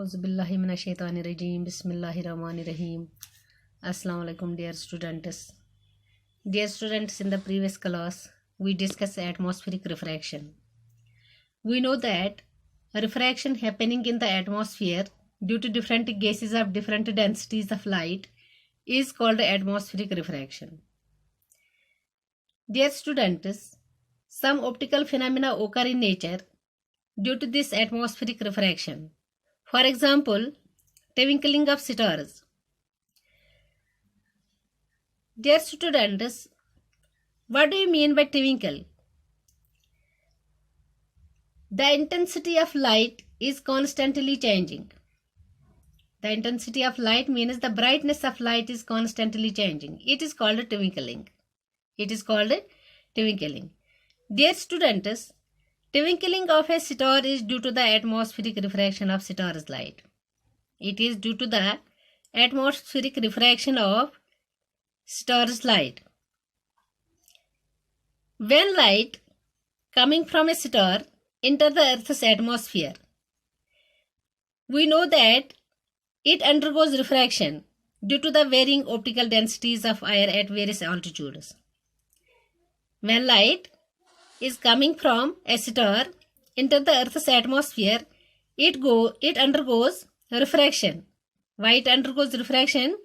Auzubillahiminash-shaytanir-rajim. Bismillahir-rahmanir-rahim. Assalamu alaikum, dear students. Dear students, in the previous class, we discussed atmospheric refraction. We know that refraction happening in the atmosphere due to different gases of different densities of light is called atmospheric refraction. Dear students, some optical phenomena occur in nature due to this atmospheric refraction. For example, twinkling of stars. Dear students, what do you mean by twinkle? The intensity of light is constantly changing. The intensity of light means the brightness of light is constantly changing. It is called twinkling. It is called twinkling. Dear students, twinkling of a star is due to the atmospheric refraction of star's light. It is due to the atmospheric refraction of star's light. When light coming from a star enters the Earth's atmosphere, we know that it undergoes refraction due to the varying optical densities of air at various altitudes. When light is coming from a star into the Earth's atmosphere, it undergoes refraction. Why it undergoes refraction?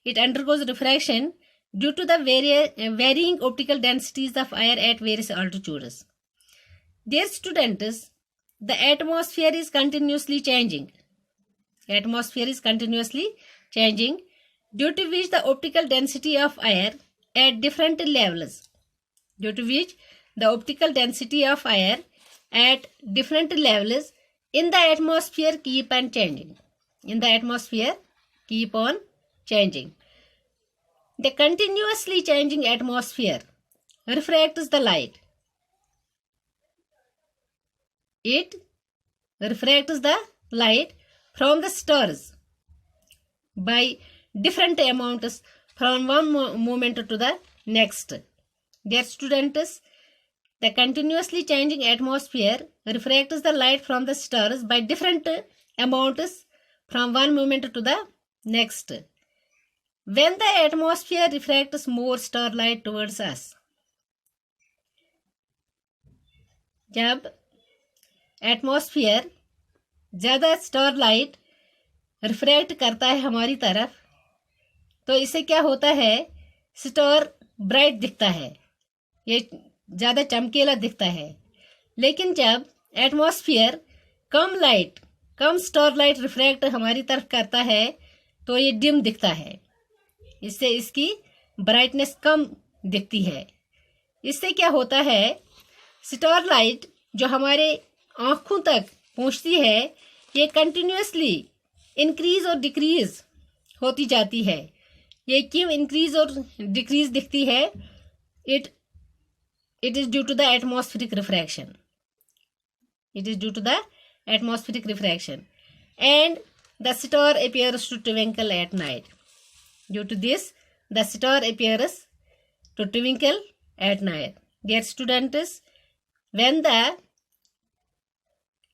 It undergoes refraction due to the varying optical densities of air at various altitudes. Dear students, the atmosphere is continuously changing. Atmosphere is continuously changing, due to which the optical density of air at different levels. Due to which the optical density of air at different levels in the atmosphere keep on changing. In the atmosphere keep on changing. The continuously changing atmosphere refracts the light. It refracts the light from the stars by different amounts from one moment to the next. Dear students, the continuously changing atmosphere refracts the light from the stars by different amounts from one moment to the next. When the atmosphere refracts more starlight towards us, जब atmosphere ज़्यादा starlight refract करता है हमारी तरफ, तो इससे क्या होता है, स्टार ब्राइट दिखता है, ये ज़्यादा चमकीला दिखता है. लेकिन जब एटमॉस्फेयर कम स्टारलाइट रिफ्रैक्ट हमारी तरफ करता है तो ये डिम दिखता है. इससे इसकी ब्राइटनेस कम दिखती है. इससे क्या होता है, स्टारलाइट जो हमारे आँखों तक पहुँचती है ये कंटिन्यूसली इंक्रीज और डिक्रीज होती जाती है. ये क्यों इंक्रीज और डिक्रीज दिखती है? It is due to the atmospheric refraction. It is due to the atmospheric refraction. And the star appears to twinkle at night. Due to this, the star appears to twinkle at night. Dear students, when the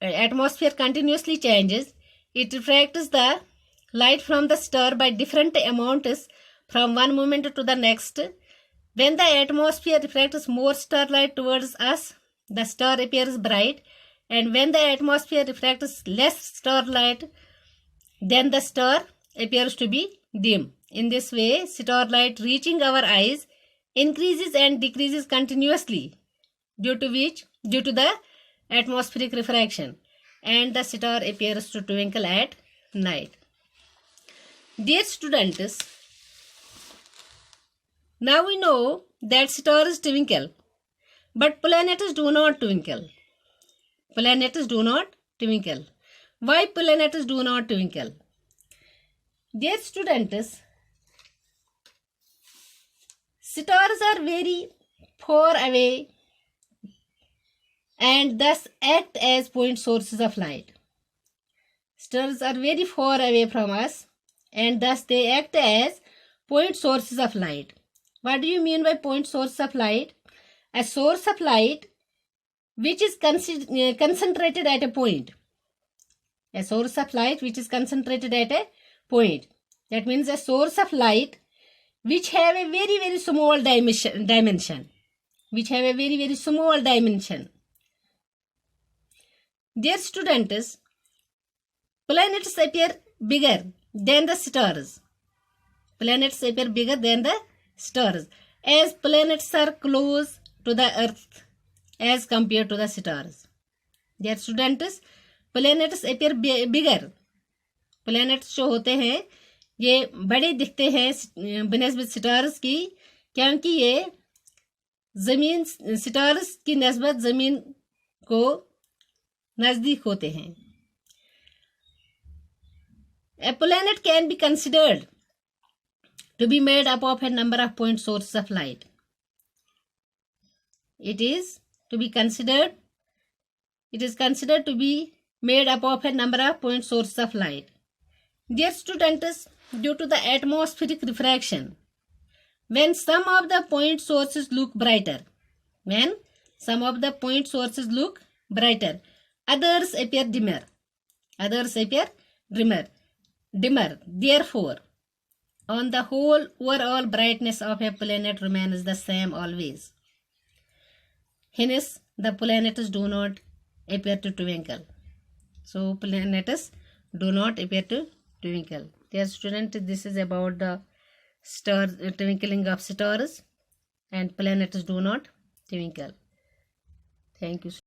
atmosphere continuously changes, it refracts the light from the star by different amounts from one moment to the next. When the atmosphere refracts more starlight towards us, the star appears bright, and when the atmosphere refracts less starlight, then the star appears to be dim. In this way, starlight reaching our eyes increases and decreases continuously due to the atmospheric refraction, and the star appears to twinkle at night. Dear students, now we know that stars twinkle, but planets do not twinkle. Planets do not twinkle. Why planets do not twinkle? Dear students, stars are very far away and thus act as point sources of light. Stars are very far away from us and thus they act as point sources of light. What do you mean by point source of light? A source of light which is concentrated at a point. A source of light which is concentrated at a point. That means a source of light which have a very, very small dimension. Which have a very, very small dimension. Dear students, planets appear bigger than the stars. Planets appear bigger than the stars, as planets are close to the earth as compared to the stars. Dear students, planets appear bigger. Planets जो होते हैं ये बड़े दिखते हैं बनिस्बत stars की, क्योंकि ये जमीन स्टार्स की निस्बत जमीन को नजदीक होते हैं. A planet can be considered to be made up of a number of point sources of light. It is considered to be made up of a number of point sources of light. Dear students, due to the atmospheric refraction, when some of the point sources look brighter, others appear dimmer. Therefore, on the whole, overall brightness of a planet remains the same always. Hence, the planets do not appear to twinkle. So, planets do not appear to twinkle. Dear student, this is about the twinkling of stars, and planets do not twinkle. Thank you.